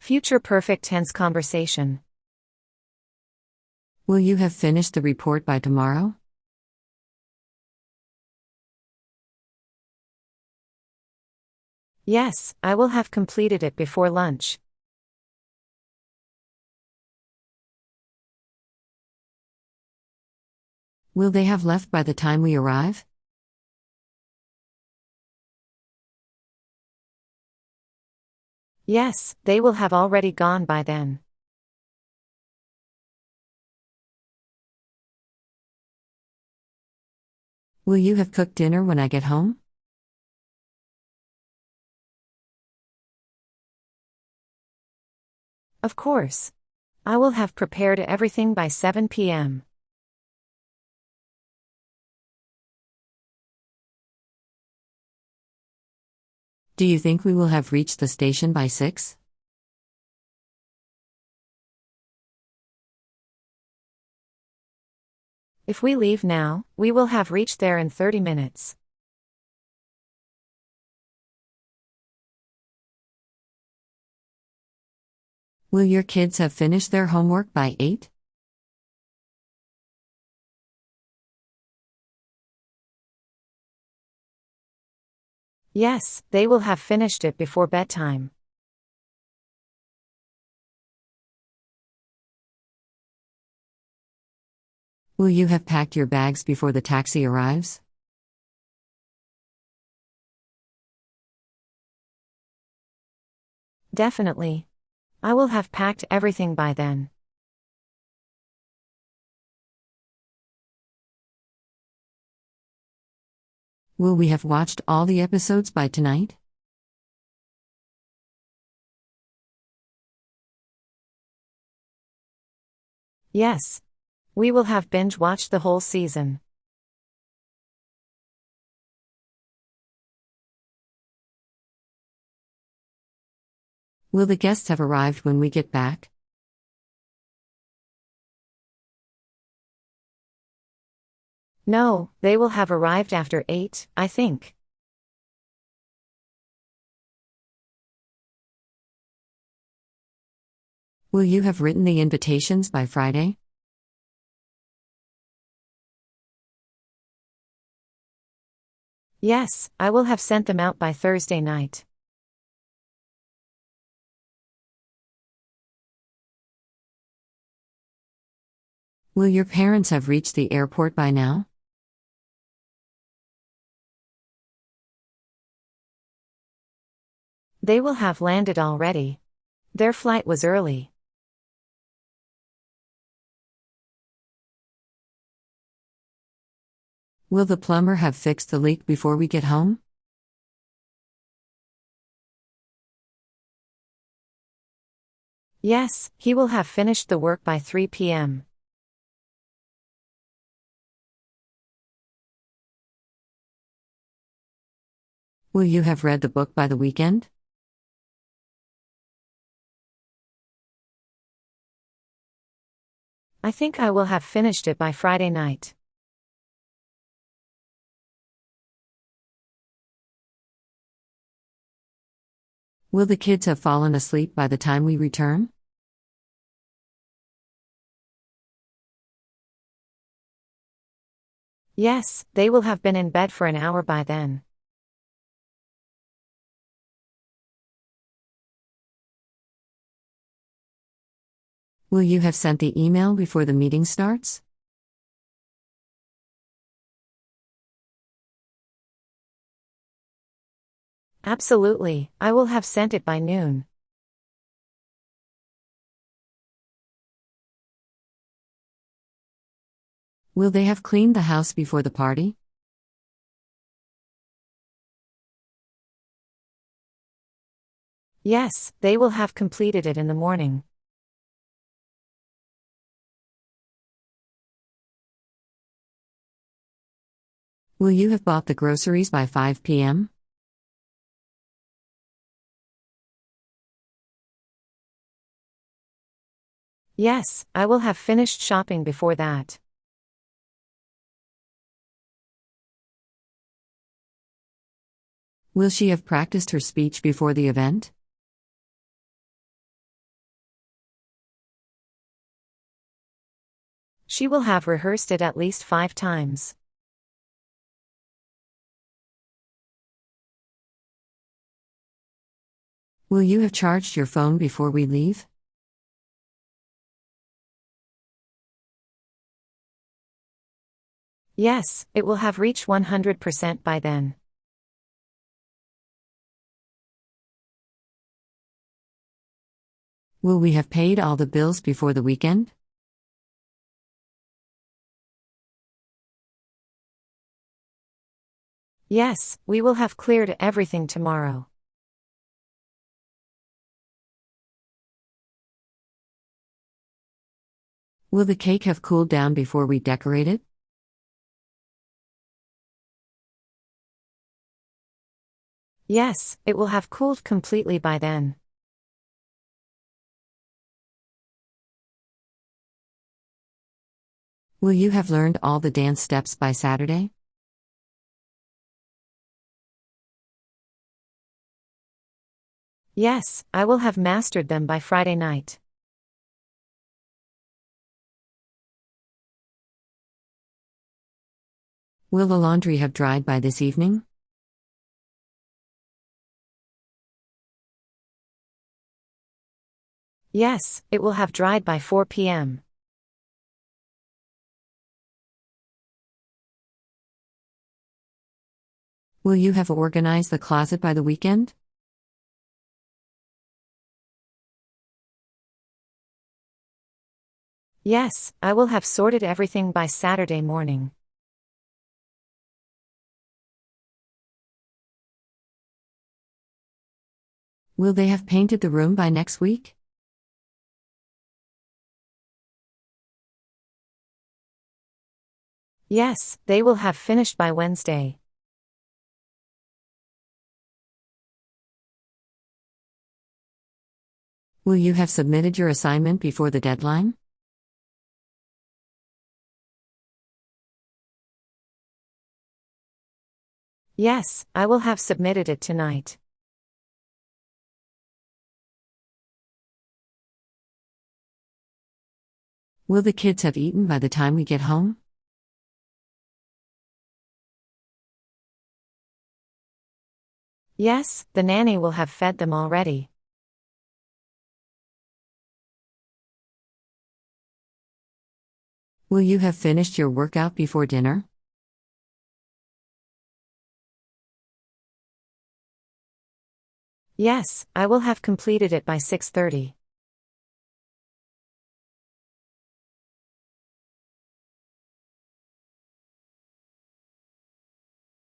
Future perfect tense conversation. Will you have finished the report by tomorrow? Yes, I will have completed it before lunch. Will they have left by the time we arrive? Yes, they will have already gone by then. Will you have cooked dinner when I get home? Of course. I will have prepared everything by 7 p.m. Do you think we will have reached the station by 6? If we leave now, we will have reached there in 30 minutes. Will your kids have finished their homework by 8? Yes, they will have finished it before bedtime. Will you have packed your bags before the taxi arrives? Definitely. I will have packed everything by then. Will we have watched all the episodes by tonight? Yes. We will have binge-watched the whole season. Will the guests have arrived when we get back? No, they will have arrived after 8, I think. Will you have written the invitations by Friday? Yes, I will have sent them out by Thursday night. Will your parents have reached the airport by now? They will have landed already. Their flight was early. Will the plumber have fixed the leak before we get home? Yes, he will have finished the work by 3 p.m. Will you have read the book by the weekend? I think I will have finished it by Friday night. Will the kids have fallen asleep by the time we return? Yes, they will have been in bed for an hour by then. Will you have sent the email before the meeting starts? Absolutely, I will have sent it by noon. Will they have cleaned the house before the party? Yes, they will have completed it in the morning. Will you have bought the groceries by 5 p.m.? Yes, I will have finished shopping before that. Will she have practiced her speech before the event? She will have rehearsed it at least 5 times. Will you have charged your phone before we leave? Yes, it will have reached 100% by then. Will we have paid all the bills before the weekend? Yes, we will have cleared everything tomorrow. Will the cake have cooled down before we decorate it? Yes, it will have cooled completely by then. Will you have learned all the dance steps by Saturday? Yes, I will have mastered them by Friday night. Will the laundry have dried by this evening? Yes, it will have dried by 4 p.m. Will you have organized the closet by the weekend? Yes, I will have sorted everything by Saturday morning. Will they have painted the room by next week? Yes, they will have finished by Wednesday. Will you have submitted your assignment before the deadline? Yes, I will have submitted it tonight. Will the kids have eaten by the time we get home? Yes, the nanny will have fed them already. Will you have finished your workout before dinner? Yes, I will have completed it by 6:30.